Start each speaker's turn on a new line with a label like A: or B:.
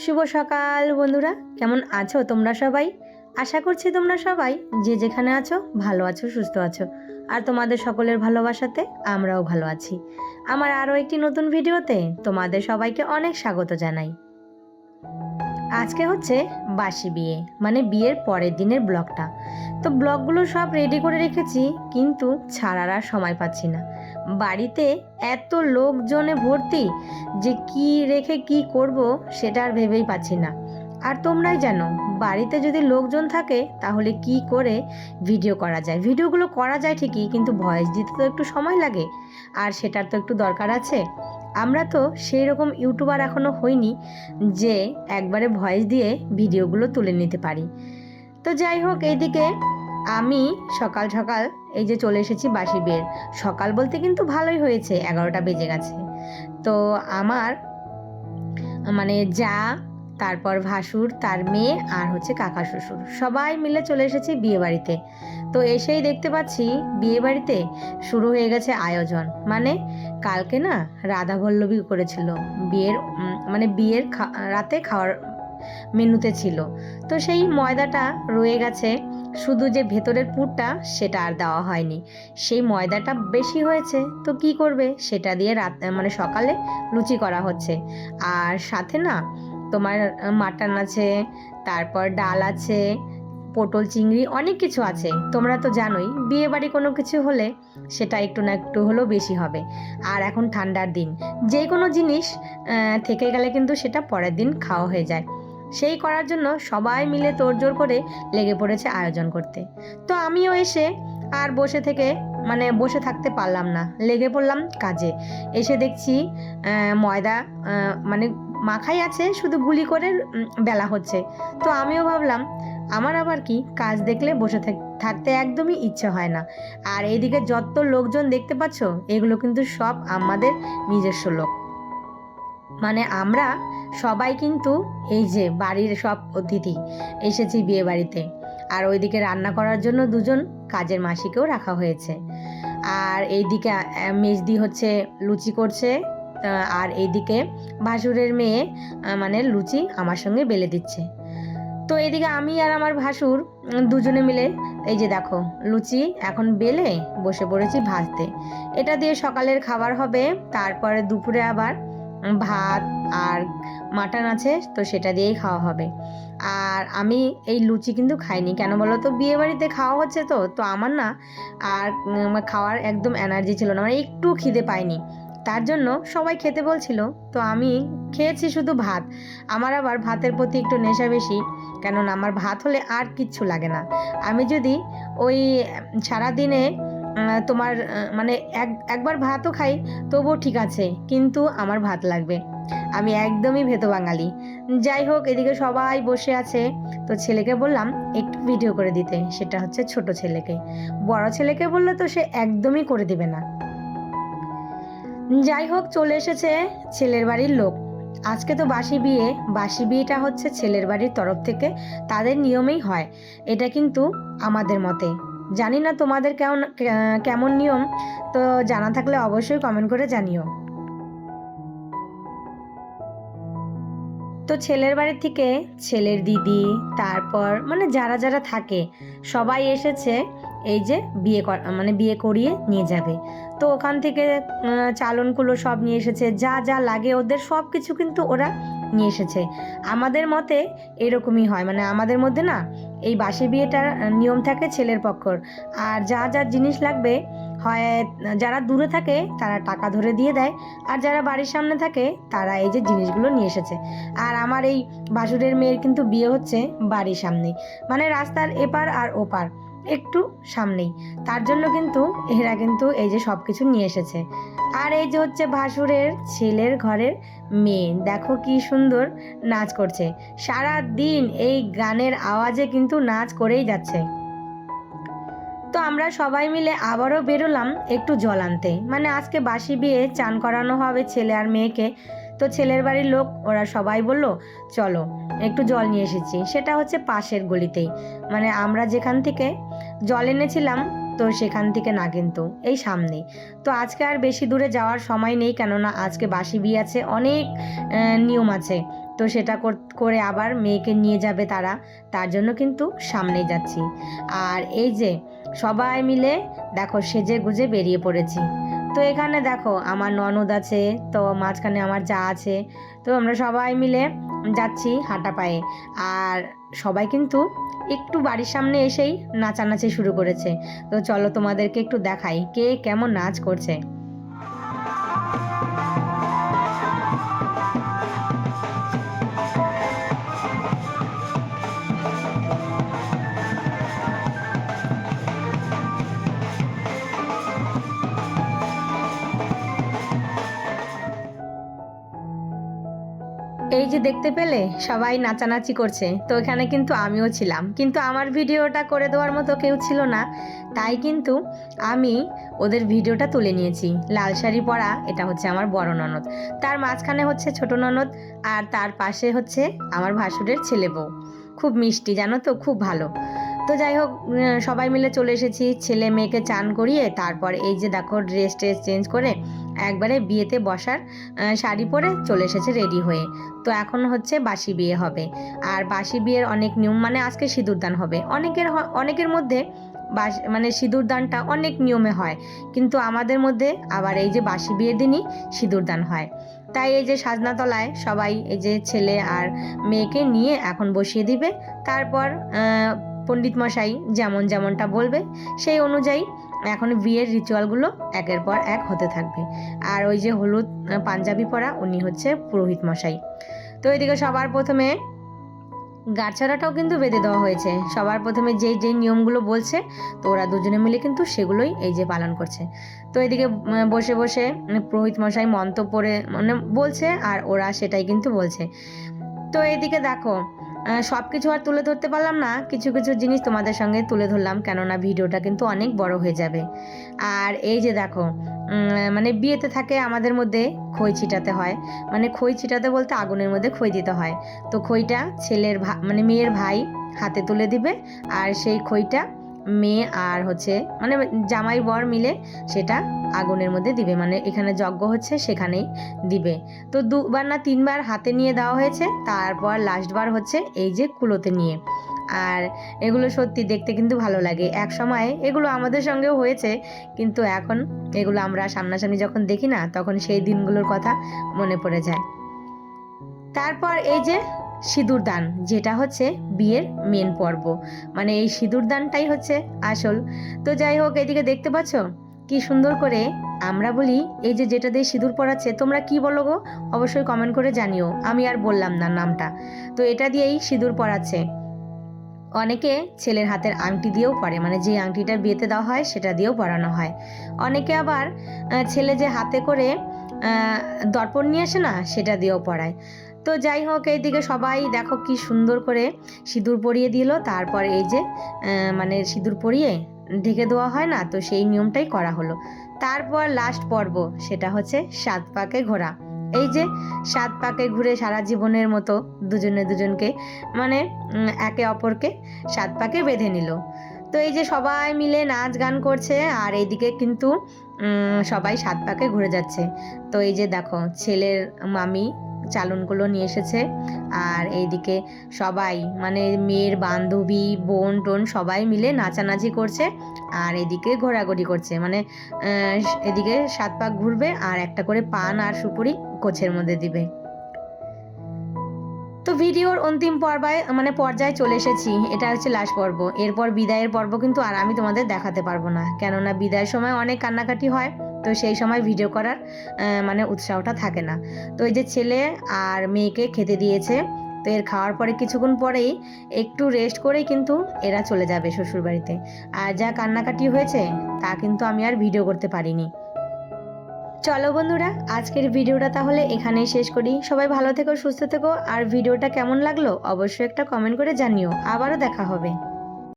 A: শুভ সকাল বন্ধুরা, কেমন আছো তোমরা সবাই? আশা করছি তোমরা সবাই যে যেখানে আছো ভালো আছো, সুস্থ আছো। আর তোমাদের সকলের ভালোবাসাতে আমরাও ভালো আছি। আমার আরও একটি নতুন ভিডিওতে তোমাদের সবাইকে অনেক স্বাগত জানাই। আজকে হচ্ছে বাসি বিয়ে, মানে বিয়ের পরের দিনের ব্লগটা। তো ব্লগগুলো সব রেডি করে রেখেছি, কিন্তু ছাড়ার আর সময় পাচ্ছি না। বাড়িতে এত লোকজনে ভর্তি যে কি রেখে কি করব সেটা আর ভেবেই পাচ্ছি না। আর তোমরাই জানো, বাড়িতে যদি লোকজন থাকে তাহলে কি করে ভিডিও করা যায়। ভিডিওগুলো করা যায় ঠিকই, কিন্তু ভয়েস দিতে তো একটু সময় লাগে, আর সেটার তো একটু দরকার আছে। আমরা তো সেই রকম ইউটিউবার এখনও হইনি যে একবারে ভয়েস দিয়ে ভিডিওগুলো তুলে নিতে পারি। তো যাই হোক, এইদিকে আমি সকাল সকাল এই যে চলে এসেছি বাসি বিয়ের। সকাল বলতে কিন্তু ভালোই হয়েছে, 11টা বেজে গেছে। তো আমার মানে যা, তারপর ভাসুর, তার মেয়ে, আর হচ্ছে কাকা শ্বশুর, সবাই মিলে চলে এসেছি বিয়ে বাড়িতে। তো এসেই দেখতে পাচ্ছি বিয়ে বাড়িতে শুরু হয়ে গেছে আয়োজন। মানে কালকে না রাধা বল্লভী করেছিল বিয়ের, মানে বিয়ের রাতে খাওয়ার মেনুতে ছিল। তো সেই ময়দাটা রয়ে গেছে, শুধু যে ভেতরের পুরটা সেটা আর দেওয়া হয়নি। সেই ময়দাটা বেশি হয়েছে, তো কি করবে, সেটা দিয়ে মানে সকালে লুচি করা হচ্ছে। আর সাথে না তোমার মাটন আছে, তারপর ডাল আছে, পটল চিংড়ি, অনেক কিছু আছে। তোমরা তো জানোই বিয়ে বাড়ি কোনো কিছু হলে সেটা একটু না একটু হলেও বেশি হবে। আর এখন ঠান্ডার দিন, যে কোনো জিনিস থেকে গেলে কিন্তু সেটা পরের দিন খাওয়া হয়ে যায়। সেই করার জন্য সবাই মিলে তোড়জোড় করে লেগে পড়েছে আয়োজন করতে। তো আমিও এসে আর বসে থাকতে পারলাম না, লেগে পড়লাম কাজে। এসে দেখছি ময়দা মানে মাখাই আছে, শুধু গুলি করে বেলা হচ্ছে। তো আমিও ভাবলাম আমার আবার কি কাজ দেখলে বসে থাকতে একদমই ইচ্ছে হয় না। আর এইদিকে যত লোকজন দেখতে পাচ্ছ, এগুলো কিন্তু সব আমাদের নিজস্ব লোক। মানে আমরা সবাই কিন্তু এই যে বাড়ির সব অতিথি এসেছি বিয়ে বাড়িতে। আর ওইদিকে রান্না করার জন্য দুজন কাজের মাসিকেও রাখা হয়েছে। আর এইদিকে মেজদি হচ্ছে লুচি করছে, আর এইদিকে ভাসুরের মেয়ে মানে লুচি আমার সঙ্গে বেলে দিচ্ছে। তো এদিকে আমি আর আমার ভাসুর দুজনে মিলে এই যে দেখো লুচি এখন বেলে বসে পড়েছি ভাজতে। এটা দিয়ে সকালের খাবার হবে। তারপরে দুপুরে আবার ভাত আর মাটন আছে, তো সেটা দিয়েই খাওয়া হবে। আর আমি এই লুচি কিন্তু খাইনি, কেন বলো তো, বিয়ে বাড়িতে খাওয়া হচ্ছে তো আমার না আর খাওয়ার একদম এনার্জি ছিল না, মানে একটু খিদে পাইনি। তার জন্য সবাই খেতে বলছিল, তো আমি খেয়েছি শুধু ভাত। আমার আবার ভাতের প্রতি একটু নেশা বেশি, কেননা আমার ভাত হলে আর কিচ্ছু লাগে না। আমি যদি ওই সারাদিনে তোমার মানে একবার ভাতও খাই তবুও ঠিক আছে, কিন্তু আমার ভাত লাগবে। আমি একদমই ভেতো বাঙালি। যাই হোক, এদিকে সবাই বসে আছে। তো ছেলেকে বললাম একটু ভিডিও করে দিতে, সেটা হচ্ছে ছোট ছেলেকে। বড় ছেলেকে বললে তো সে একদমই করে দিবে না। যাই হোক, চলে এসেছে ছেলের বাড়ির লোক। আজকে তো বাসি বিয়ে। বাসি বিয়েটা হচ্ছে ছেলের বাড়ির তরফ থেকে, তাদের নিয়মেই হয়। এটা কিন্তু আমাদের মতে। জানি না তোমাদের কেমন নিয়ম, তো জানা থাকলে অবশ্যই কমেন্ট করে জানিও। তো ছেলের বাড়ি থেকে ছেলের দিদি, তারপর মানে যারা যারা থাকে সবাই এসেছে এই যে বিয়ে করিয়ে নিয়ে যাবে। তো ওখান থেকে চালনগুলো সব নিয়ে এসেছে, যা যা লাগে ওদের সব কিছু কিন্তু ওরা নিয়ে এসেছে। আমাদের মতে এরকমই হয়, মানে আমাদের মধ্যে না এই বাসি বিয়েটার নিয়ম থাকে ছেলের পক্ষর। আর যা যা জিনিস লাগবে, হয় যারা দূরে থাকে তারা টাকা ধরে দিয়ে দেয়, আর যারা বাড়ির সামনে থাকে তারা এই যে জিনিসগুলো নিয়ে এসেছে। আর আমার এই ভাসুরের মেয়ের কিন্তু বিয়ে হচ্ছে বাড়ির সামনেই, মানে রাস্তার এপার আর ওপার একটু সামনেই। তার জন্য কিন্তু এরা কিন্তু এই যে সব কিছু নিয়ে এসেছে। আর এই যে হচ্ছে ভাসুরের ছেলের ঘরের মেয়ে, দেখো কি সুন্দর নাচ করছে। সারা দিন এই গানের আওয়াজে কিন্তু নাচ করেই যাচ্ছে। তো আমরা সবাই মিলে আবারও বেরোলাম একটু জল আনতে, মানে আজকে বাসি বিয়ে, চান করানো হবে ছেলে আর মেয়েকে। তো ছেলের বাড়ির লোক ওরা সবাই বলল চলো একটু জল নিয়ে এসেছি। সেটা হচ্ছে পাশের গলিতেই, মানে আমরা যেখান থেকে জল এনেছিলাম তো সেখান থেকে না, কিন্তু এই সামনেই। তো আজকে আর বেশি দূরে যাওয়ার সময় নেই, কেননা আজকে বাসি বিয়ে আছে, অনেক নিয়ম আছে। তো সেটা করে আবার মেয়েকে নিয়ে যাবে তারা, তার জন্য কিন্তু সামনেই যাচ্ছি। আর এই যে সবাই মিলে দেখো সেজে গুজে বেরিয়ে পড়েছি। তো এখানে দেখো আমার ননদ আছে, তো মাঝখানে আমার যা আছে, তো আমরা সবাই মিলে যাচ্ছি হাঁটা পায়ে। আর সবাই কিন্তু একটু বাড়ির সামনে এসেই নাচানাচি শুরু করেছে। তো চলো তোমাদেরকে একটু দেখাই কে কেমন নাচ করছে। এই যে দেখতে পেলে সবাই নাচানাচি করছে, তো এখানে কিন্তু আমিও ছিলাম, কিন্তু আমার ভিডিওটা করে দেওয়ার মতো কেউ ছিল না, তাই কিন্তু আমি ওদের ভিডিওটা তুলে নিয়েছি। লাল শাড়ি পরা এটা হচ্ছে আমার বড় ননদ, তার মাঝখানে হচ্ছে ছোট ননদ, আর তার পাশে হচ্ছে আমার ভাসুরের ছেলে বউ। খুব মিষ্টি জানো তো, খুব ভালো। তো যাই হোক, সবাই মিলে চলে এসেছি, ছেলে মেয়েকে চান করিয়ে তারপর এই যে দেখো ড্রেস চেঞ্জ করে একবারে বিয়েতে বসার শাড়ি পরে চলে এসেছে রেডি হয়ে। তো এখন হচ্ছে বাসি বিয়ে হবে, আর বাসি বিয়ের অনেক নিয়ম, মানে আজকে সিঁদুরদান হবে। অনেকের মধ্যে মানে সিঁদুরদানটা অনেক নিয়মে হয়, কিন্তু আমাদের মধ্যে আবার এই যে বাসি বিয়ের দিনই সিঁদুরদান হয়। তাই এই যে সাজনাতলায় সবাই এই যে ছেলে আর মেয়েকে নিয়ে এখন বসিয়ে দিবে। তারপর পণ্ডিত মশাই যেমনটা বলবে সেই অনুযায়ী এখন বিয়ের রিচুয়ালগুলো একের পর এক হতে থাকবে। আর ওই যে হলুদ পাঞ্জাবি পরা উনি হচ্ছে পুরোহিত মশাই। তো এদিকে সবার প্রথমে গাঁটছড়াটাও কিন্তু বেঁধে দেওয়া হয়েছে। সবার প্রথমে যেই নিয়মগুলো বলছে, তো ওরা দুজনে মিলে কিন্তু সেগুলোই এই যে পালন করছে। তো এদিকে বসে বসে পুরোহিত মশাই মন্ত্র পড়ে মানে বলছে, আর ওরা সেটাই কিন্তু বলছে। তো এদিকে দেখো সব কিছু আর তুলে ধরতে পারলাম না, কিছু কিছু জিনিস তোমাদের সঙ্গে তুলে ধরলাম, কেননা ভিডিওটা কিন্তু অনেক বড় হয়ে যাবে। আর এই যে দেখো মানে বিয়েতে থাকে আমাদের মধ্যে খই ছিটাতে হয়, মানে খই ছিটাতে বলতে আগুনের মধ্যে খই দিতে হয়। তো খইটা মানে মেয়ের ভাই হাতে তুলে দিবে, আর সেই খইটা মেয়ে আর হচ্ছে মানে জামাই বর মিলে সেটা আগুনের মধ্যে দিবে, মানে এখানে যজ্ঞ হচ্ছে সেখানেই দিবে। তো 2বার না 3বার হাতে নিয়ে দেওয়া হয়েছে, তারপর লাস্টবার হচ্ছে এই যে কুলোতে নিয়ে। আর এগুলো সত্যি দেখতে কিন্তু ভালো লাগে। এক সময় এগুলো আমাদের সঙ্গেও হয়েছে, কিন্তু এখন এগুলো আমরা সামনাসামনি যখন দেখি না, তখন সেই দিনগুলোর কথা মনে পড়ে যায়। তারপর এই যে সিঁদুরদান, যেটা হচ্ছে বিয়ের মেন পর্ব, মানে এই সিঁদুরদানটাই হচ্ছে আসল। তো যাই হোক, এদিকে দেখতে পাচ্ছ কি সুন্দর করে আমরা বলি এই যে যেটা দিয়ে সিঁদুর পরাচ্ছে, তোমরা কি বলো গো অবশ্যই কমেন্ট করে জানিও, আমি আর বললাম না নামটা। তো এটা দিয়েই সিঁদুর পরাচ্ছে। অনেকে ছেলের হাতের আংটি দিয়েও পরে, মানে যে আংটিটা বিয়েতে দেওয়া হয় সেটা দিয়েও পরানো হয়। অনেকে আবার ছেলে যে হাতে করে দর্পণ নিয়ে আসে না, সেটা দিয়েও পরায়। তো যাই হোক, এইদিকে সবাই দেখো কি সুন্দর করে সিঁদুর পরিয়ে দিল। তারপর এই যে মানে সিঁদুর পরিয়ে ঢেকে দেওয়া হয় না, তো সেই নিয়মটাই করা হলো। তারপর লাস্ট পর্ব, সেটা হচ্ছে 7 পাকে ঘোরা। এই যে 7 পাকে ঘুরে সারা জীবনের মতো দুজনকে মানে একে অপরকে 7 পাকে বেঁধে নিল। তো এই যে সবাই মিলে নাচ গান করছে, আর এইদিকে কিন্তু সবাই 7 পাকে ঘুরে যাচ্ছে। তো এই যে দেখো ছেলের মামি চালনগুলো নিয়ে এসেছে, আর এইদিকে সবাই মানে মেয়ের বান্ধবী বোন টোন সবাই মিলে নাচানাচি করছে, আর এদিকে ঘোরাঘুরি করছে, মানে এদিকে 7 পাক ঘুরবে আর একটা করে পান আর সুপুরি কোছের মধ্যে দিবে। তো ভিডিওর অন্তিম পর্যায়ে চলে এসেছি, এটা হচ্ছে লাস্ট পর্ব। এরপর বিদায়ের পর্ব কিন্তু আর আমি তোমাদের দেখাতে পারবো না, কেননা বিদায়ের সময় অনেক কান্নাকাটি হয়, তো সেই সময় ভিডিও করার মানে উৎসাহটা থাকে না। তো এই যে ছেলে আর মেয়েকে খেতে দিয়েছে, তো এর খাওয়ার পরে কিছুক্ষণ পরেই একটু রেস্ট করেই কিন্তু এরা চলে যাবে শ্বশুরবাড়িতে। আর যা কান্নাকাটি হয়েছে তা কিন্তু আমি আর ভিডিও করতে পারিনি। চলো বন্ধুরা, আজকের ভিডিওটা তাহলে এখানেই শেষ করি। সবাই ভালো থেকো, সুস্থ থেকো, আর ভিডিওটা কেমন লাগলো অবশ্যই একটা কমেন্ট করে জানিও। আবারও দেখা হবে।